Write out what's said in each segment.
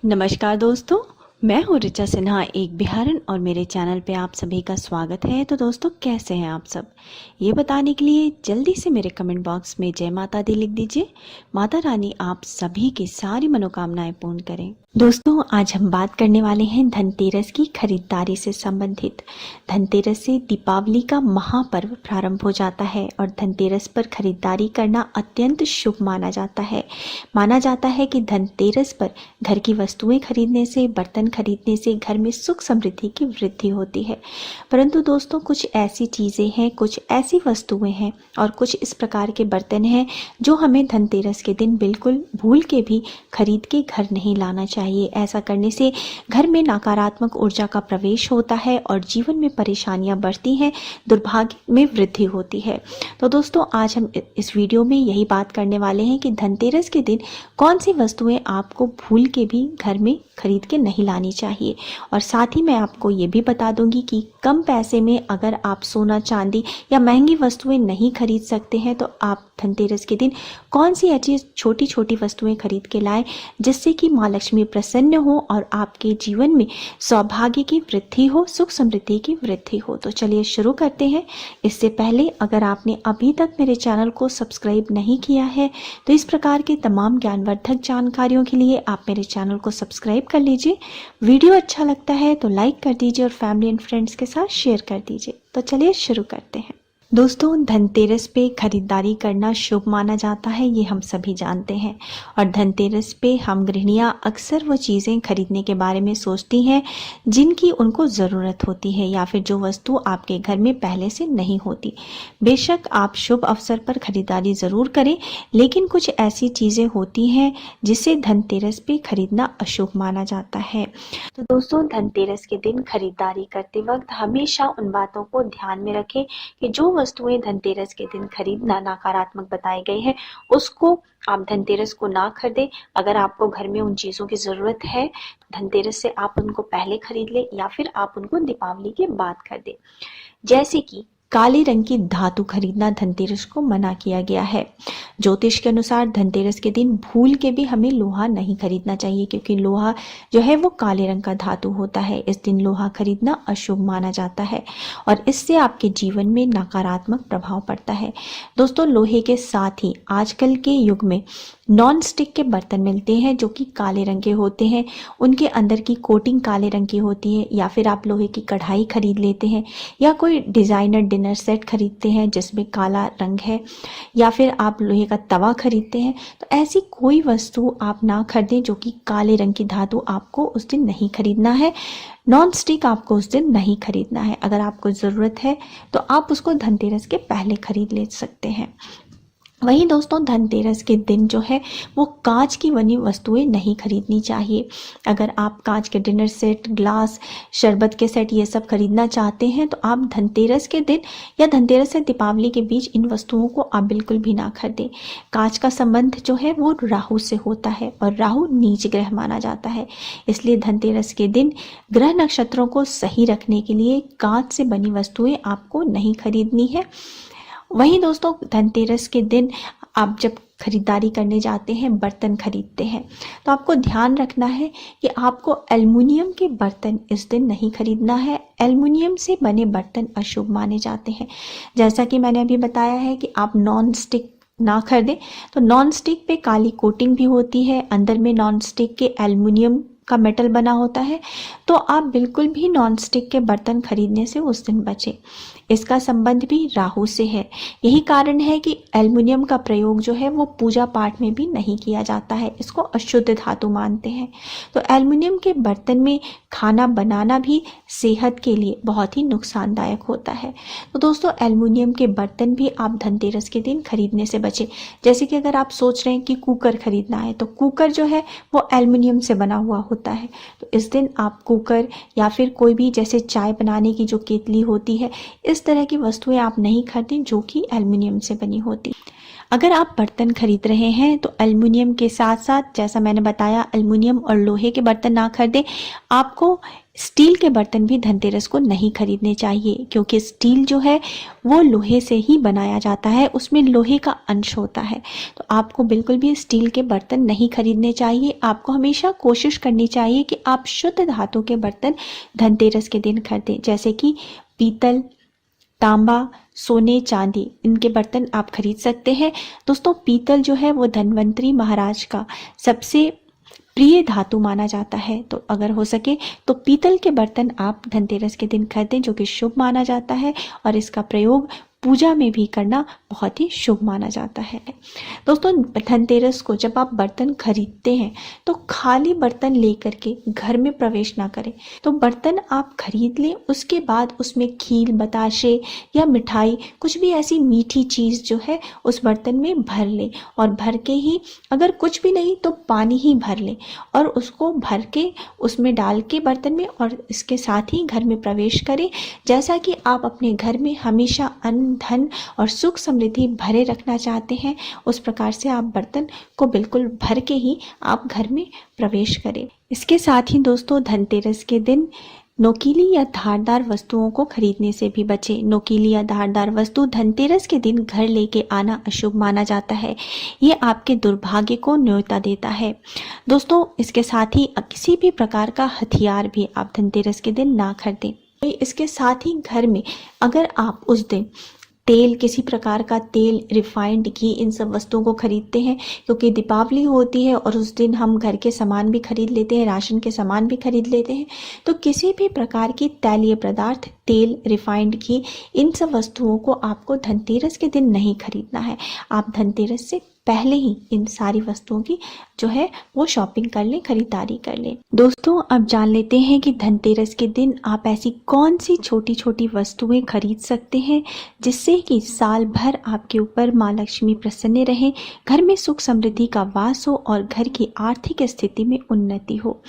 नमस्कार दोस्तों, मैं हूँ ऋचा सिन्हा, एक बिहारन और मेरे चैनल पे आप सभी का स्वागत है। तो दोस्तों, कैसे हैं आप सब? ये बताने के लिए जल्दी से मेरे कमेंट बॉक्स में जय माता दी लिख दीजिए। माता रानी आप सभी की सारी मनोकामनाएं पूर्ण करें। दोस्तों, आज हम बात करने वाले हैं धनतेरस की खरीदारी से संबंधित। धनतेरस से दीपावली का महापर्व प्रारंभ हो जाता है और धनतेरस पर खरीदारी करना अत्यंत शुभ माना जाता है। माना जाता है कि धनतेरस पर घर की वस्तुएं खरीदने से, बर्तन खरीदने से घर में सुख समृद्धि की वृद्धि होती है। परंतु दोस्तों, कुछ ऐसी चीज़ें हैं, कुछ ऐसी वस्तुएं हैं और कुछ इस प्रकार के बर्तन हैं जो हमें धनतेरस के दिन बिल्कुल भूल के भी खरीद के घर नहीं लाना चाहिए। ऐसा करने से घर में नकारात्मक ऊर्जा का प्रवेश होता है और जीवन में परेशानियां बढ़ती हैं, दुर्भाग्य में वृद्धि होती है। तो दोस्तों, आज हम इस वीडियो में यही बात करने वाले हैं कि धनतेरस के दिन कौन सी वस्तुएं आपको भूल के भी घर में खरीद के नहीं लानी चाहिए। और साथ ही मैं आपको ये भी बता दूंगी कि कम पैसे में अगर आप सोना, चांदी या महंगी वस्तुएं नहीं खरीद सकते हैं तो आप धनतेरस के दिन कौन सी ऐसी छोटी छोटी वस्तुएं खरीद के लाएं जिससे कि माँ लक्ष्मी प्रसन्न हो और आपके जीवन में सौभाग्य की वृद्धि हो, सुख समृद्धि की वृद्धि हो। तो चलिए शुरू करते हैं। इससे पहले अगर आपने अभी तक मेरे चैनल को सब्सक्राइब नहीं किया है तो इस प्रकार के तमाम ज्ञानवर्धक जानकारियों के लिए आप मेरे चैनल को सब्सक्राइब कर लीजिए। वीडियो अच्छा लगता है तो लाइक कर दीजिए और फैमिली एंड फ्रेंड्स के साथ शेयर कर दीजिए। तो चलिए शुरू करते हैं। दोस्तों, धनतेरस पे खरीदारी करना शुभ माना जाता है, ये हम सभी जानते हैं। और धनतेरस पे हम गृहिणियां अक्सर वो चीज़ें खरीदने के बारे में सोचती हैं जिनकी उनको ज़रूरत होती है या फिर जो वस्तु आपके घर में पहले से नहीं होती। बेशक आप शुभ अवसर पर खरीदारी ज़रूर करें, लेकिन कुछ ऐसी चीज़ें होती हैं जिसे धनतेरस पे खरीदना अशुभ माना जाता है। तो दोस्तों, धनतेरस के दिन खरीदारी करते वक्त हमेशा उन बातों को ध्यान में रखें कि जो वस्तुएं धनतेरस के दिन खरीदना नकारात्मक बताई गई है उसको आप धनतेरस को ना खरीदें। अगर आपको घर में उन चीज़ों की ज़रूरत है, धनतेरस से आप उनको पहले खरीद लें या फिर आप उनको दीपावली के बाद खरीदें। जैसे कि काले रंग की धातु खरीदना धनतेरस को मना किया गया है। ज्योतिष के अनुसार धनतेरस के दिन भूल के भी हमें लोहा नहीं खरीदना चाहिए, क्योंकि लोहा जो है वो काले रंग का धातु होता है। इस दिन लोहा खरीदना अशुभ माना जाता है और इससे आपके जीवन में नकारात्मक प्रभाव पड़ता है। दोस्तों, लोहे के साथ ही आजकल के युग में नॉन स्टिक के बर्तन मिलते हैं जो कि काले रंग के होते हैं। उनके अंदर की कोटिंग काले रंग की होती है। या फिर आप लोहे की कढ़ाई खरीद लेते हैं या कोई डिज़ाइनर डिनर सेट खरीदते हैं जिसमें काला रंग है, या फिर आप लोहे का तवा खरीदते हैं। तो ऐसी कोई वस्तु आप ना खरीदें जो कि काले रंग की धातु आपको उस दिन नहीं खरीदना है। नॉन स्टिक आपको उस दिन नहीं खरीदना है। अगर आपको ज़रूरत है तो आप उसको धनतेरस के पहले खरीद ले सकते हैं। वहीं दोस्तों, धनतेरस के दिन जो है वो कांच की बनी वस्तुएं नहीं खरीदनी चाहिए। अगर आप कांच के डिनर सेट, ग्लास, शरबत के सेट ये सब खरीदना चाहते हैं तो आप धनतेरस के दिन या धनतेरस से दीपावली के बीच इन वस्तुओं को आप बिल्कुल भी ना खरीदें। कांच का संबंध जो है वो राहु से होता है और राहु नीच ग्रह माना जाता है। इसलिए धनतेरस के दिन ग्रह नक्षत्रों को सही रखने के लिए कांच से बनी वस्तुएं आपको नहीं खरीदनी है। वहीं दोस्तों, धनतेरस के दिन आप जब खरीदारी करने जाते हैं, बर्तन खरीदते हैं, तो आपको ध्यान रखना है कि आपको एल्युमिनियम के बर्तन इस दिन नहीं खरीदना है। एल्युमिनियम से बने बर्तन अशुभ माने जाते हैं। जैसा कि मैंने अभी बताया है कि आप नॉन स्टिक ना खरीदें। तो नॉन स्टिक पे काली कोटिंग भी होती है, अंदर में नॉन स्टिक के एल्युमिनियम का मेटल बना होता है। तो आप बिल्कुल भी नॉन स्टिक के बर्तन खरीदने से उस दिन बचें। इसका संबंध भी राहु से है। यही कारण है कि एल्युमिनियम का प्रयोग जो है वो पूजा पाठ में भी नहीं किया जाता है। इसको अशुद्ध धातु मानते हैं। तो एल्युमिनियम के बर्तन में खाना बनाना भी सेहत के लिए बहुत ही नुकसानदायक होता है। तो दोस्तों, एल्युमिनियम के बर्तन भी आप धनतेरस के दिन खरीदने से बचें। जैसे कि अगर आप सोच रहे हैं कि कुकर खरीदना है, तो कुकर जो है वो एल्युमिनियम से बना हुआ होता है। तो इस दिन आप कुकर या फिर कोई भी जैसे चाय बनाने की जो केतली होती है, इस तरह की वस्तुएं आप नहीं खरीदें जो कि एल्युमिनियम से बनी होती। अगर आप बर्तन खरीद रहे हैं तो एल्युमिनियम के साथ साथ, जैसा मैंने बताया, एल्युमिनियम और लोहे के बर्तन ना खरीदें। आपको स्टील के बर्तन भी धनतेरस को नहीं खरीदने चाहिए, क्योंकि स्टील जो है वो लोहे से ही बनाया जाता है, उसमें लोहे का अंश होता है। तो आपको बिल्कुल भी स्टील के बर्तन नहीं खरीदने चाहिए। आपको हमेशा कोशिश करनी चाहिए कि आप शुद्ध धातु के बर्तन धनतेरस के दिन खरीदें, जैसे कि पीतल, तांबा, सोने, चांदी, इनके बर्तन आप खरीद सकते हैं। दोस्तों, पीतल जो है वो धन्वंतरी महाराज का सबसे प्रिय धातु माना जाता है, तो अगर हो सके तो पीतल के बर्तन आप धनतेरस के दिन खरीदें, जो कि शुभ माना जाता है और इसका प्रयोग पूजा में भी करना बहुत ही शुभ माना जाता है। दोस्तों, धनतेरस को जब आप बर्तन खरीदते हैं तो खाली बर्तन लेकर के घर में प्रवेश ना करें। तो बर्तन आप खरीद लें, उसके बाद उसमें खीर, बताशे या मिठाई, कुछ भी ऐसी मीठी चीज़ जो है उस बर्तन में भर लें, और भर के ही, अगर कुछ भी नहीं तो पानी ही भर लें और उसको भर के उसमें डाल के बर्तन में, और इसके साथ ही घर में प्रवेश करें। जैसा कि आप अपने घर में हमेशा अन्न, धन और सुख समृद्धि भरे रखना चाहते हैं, उस प्रकार से आप बर्तन को बिल्कुल भर के ही आप घर में प्रवेश करें। इसके साथ ही दोस्तों, धनतेरस के दिन नोकीली या धारदार वस्तुओं को खरीदने से भी बचें। नोकीली या धारदार वस्तु धनतेरस के दिन घर लेके आना अशुभ माना जाता है। ये आपके दुर्भाग्य को न्योता देता है। दोस्तों, इसके साथ ही किसी भी प्रकार का हथियार भी आप धनतेरस के दिन ना खरीदें। इसके साथ ही घर में अगर आप उस दिन तेल, किसी प्रकार का तेल, रिफाइंड घी, इन सब वस्तुओं को खरीदते हैं, क्योंकि दीपावली होती है और उस दिन हम घर के सामान भी खरीद लेते हैं, राशन के सामान भी खरीद लेते हैं, तो किसी भी प्रकार की तैलीय पदार्थ, तेल, रिफाइंड घी, इन सब वस्तुओं को आपको धनतेरस के दिन नहीं खरीदना है। आप धनतेरस से पहले ही इन सारी वस्तुओं की जो है वो शॉपिंग कर लें, खरीदारी कर लें। दोस्तों, अब जान लेते हैं कि धनतेरस के दिन आप ऐसी कौन सी छोटी छोटी वस्तुएं खरीद सकते हैं जिससे कि साल भर आपके ऊपर माँ लक्ष्मी प्रसन्न रहें, घर में सुख समृद्धि का वास हो और घर की आर्थिक स्थिति में उन्नति हो।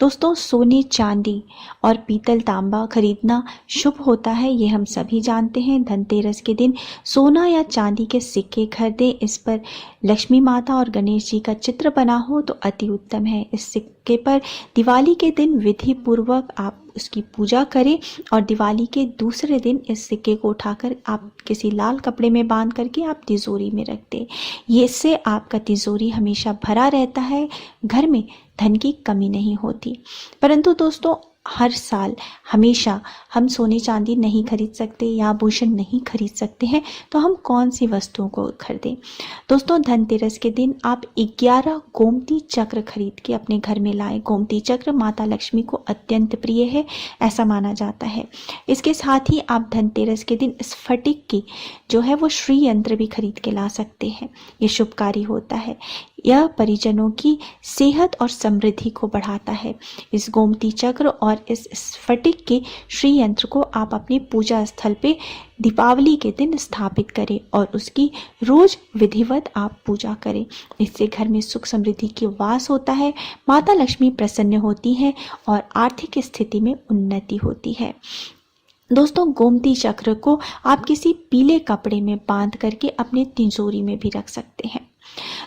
दोस्तों, सोने, चांदी और पीतल, तांबा खरीदना शुभ होता है, ये हम सभी जानते हैं। धनतेरस के दिन सोना या चांदी के सिक्के खरीदें, इस पर लक्ष्मी माता और गणेश जी का चित्र बना हो तो अति उत्तम है। इस सिक्के पर दिवाली के दिन विधि पूर्वक आप उसकी पूजा करें और दिवाली के दूसरे दिन इस सिक्के को उठाकर आप किसी लाल कपड़े में बांध करके आप तिजोरी में रख दें। ये इससे आपका तिजोरी हमेशा भरा रहता है, घर में धन की कमी नहीं होती। परंतु दोस्तों, हर साल हमेशा हम सोने चांदी नहीं खरीद सकते या आभूषण नहीं खरीद सकते हैं, तो हम कौन सी वस्तुओं को खरीदें? दोस्तों, धनतेरस के दिन आप 11 गोमती चक्र खरीद के अपने घर में लाएं। गोमती चक्र माता लक्ष्मी को अत्यंत प्रिय है, ऐसा माना जाता है। इसके साथ ही आप धनतेरस के दिन स्फटिक की जो है वो श्री यंत्र भी खरीद के ला सकते हैं। ये शुभकारी होता है, यह परिजनों की सेहत और समृद्धि को बढ़ाता है। इस गोमती चक्र और इस स्फटिक के श्री यंत्र को आप अपनी पूजा स्थल पे दीपावली के दिन स्थापित करें और उसकी रोज विधिवत आप पूजा करें। इससे घर में सुख समृद्धि की वास होता है, माता लक्ष्मी प्रसन्न होती हैं और आर्थिक स्थिति में उन्नति होती है। दोस्तों, गोमती चक्र को आप किसी पीले कपड़े में बांध करके अपने तिजोरी में भी रख सकते हैं।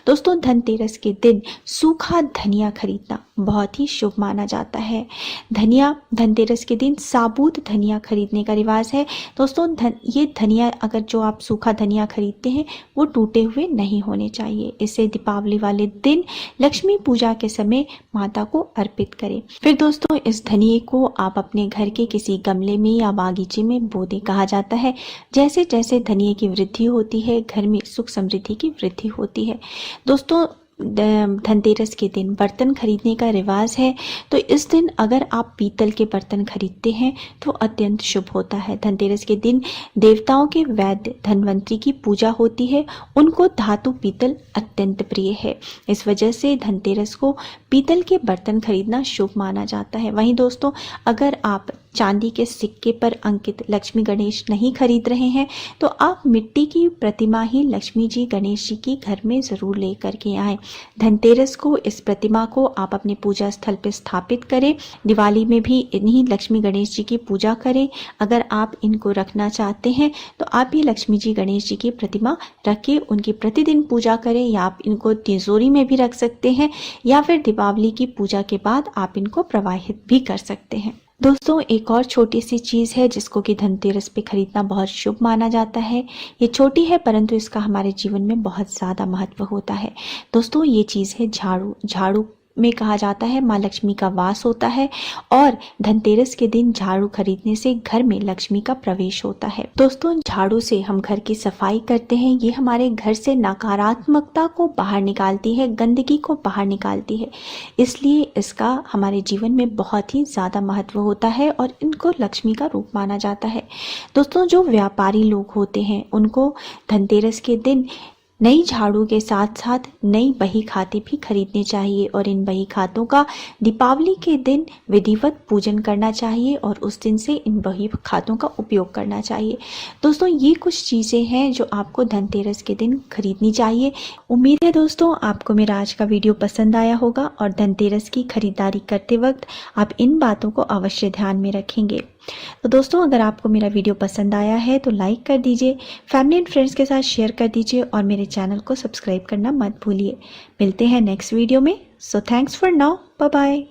दोस्तों, धनतेरस के दिन सूखा धनिया खरीदना बहुत ही शुभ माना जाता है। धनिया, धनतेरस के दिन साबुत धनिया खरीदने का रिवाज है। दोस्तों, ये धनिया, अगर जो आप सूखा धनिया खरीदते हैं वो टूटे हुए नहीं होने चाहिए। इसे दीपावली वाले दिन लक्ष्मी पूजा के समय माता को अर्पित करें। फिर दोस्तों, इस धनिये को आप अपने घर के किसी गमले में या बागीचे में बो दें। कहा जाता है जैसे जैसे धनिये की वृद्धि होती है, घर में सुख समृद्धि की वृद्धि होती है। दोस्तों, धनतेरस के दिन बर्तन खरीदने का रिवाज है, तो इस दिन अगर आप पीतल के बर्तन खरीदते हैं तो अत्यंत शुभ होता है। धनतेरस के दिन देवताओं के वैद्य धन्वंतरी की पूजा होती है, उनको धातु पीतल अत्यंत प्रिय है। इस वजह से धनतेरस को पीतल के बर्तन खरीदना शुभ माना जाता है। वहीं दोस्तों, अगर आप चांदी के सिक्के पर अंकित लक्ष्मी गणेश नहीं खरीद रहे हैं तो आप मिट्टी की प्रतिमा ही लक्ष्मी जी गणेश जी की घर में ज़रूर लेकर के आएँ। धनतेरस को इस प्रतिमा को आप अपने पूजा स्थल पर स्थापित करें। दिवाली में भी इन्हीं लक्ष्मी गणेश जी की पूजा करें। अगर आप इनको रखना चाहते हैं तो आप भी लक्ष्मी जी गणेश जी की प्रतिमा रख के उनकी प्रतिदिन पूजा करें, या आप इनको तिजोरी में भी रख सकते हैं, या फिर दीपावली की पूजा के बाद आप इनको प्रवाहित भी कर सकते हैं। दोस्तों, एक और छोटी सी चीज़ है जिसको कि धनतेरस पे खरीदना बहुत शुभ माना जाता है। ये छोटी है परंतु इसका हमारे जीवन में बहुत ज़्यादा महत्व होता है। दोस्तों, ये चीज़ है झाड़ू। झाड़ू में कहा जाता है माँ लक्ष्मी का वास होता है, और धनतेरस के दिन झाड़ू खरीदने से घर में लक्ष्मी का प्रवेश होता है। दोस्तों, झाड़ू से हम घर की सफाई करते हैं। ये हमारे घर से नकारात्मकता को बाहर निकालती है, गंदगी को बाहर निकालती है, इसलिए इसका हमारे जीवन में बहुत ही ज़्यादा महत्व होता है और इनको लक्ष्मी का रूप माना जाता है। दोस्तों, जो व्यापारी लोग होते हैं उनको धनतेरस के दिन नई झाड़ू के साथ साथ नई बही खाते भी खरीदने चाहिए, और इन बही खातों का दीपावली के दिन विधिवत पूजन करना चाहिए और उस दिन से इन बही खातों का उपयोग करना चाहिए। दोस्तों, ये कुछ चीज़ें हैं जो आपको धनतेरस के दिन खरीदनी चाहिए। उम्मीद है दोस्तों आपको मेरा आज का वीडियो पसंद आया होगा, और धनतेरस की खरीदारी करते वक्त आप इन बातों को अवश्य ध्यान में रखेंगे। तो दोस्तों, अगर आपको मेरा वीडियो पसंद आया है तो लाइक कर दीजिए, फैमिली एंड फ्रेंड्स के साथ शेयर कर दीजिए, और मेरे चैनल को सब्सक्राइब करना मत भूलिए। मिलते हैं नेक्स्ट वीडियो में। So thanks for now, bye bye.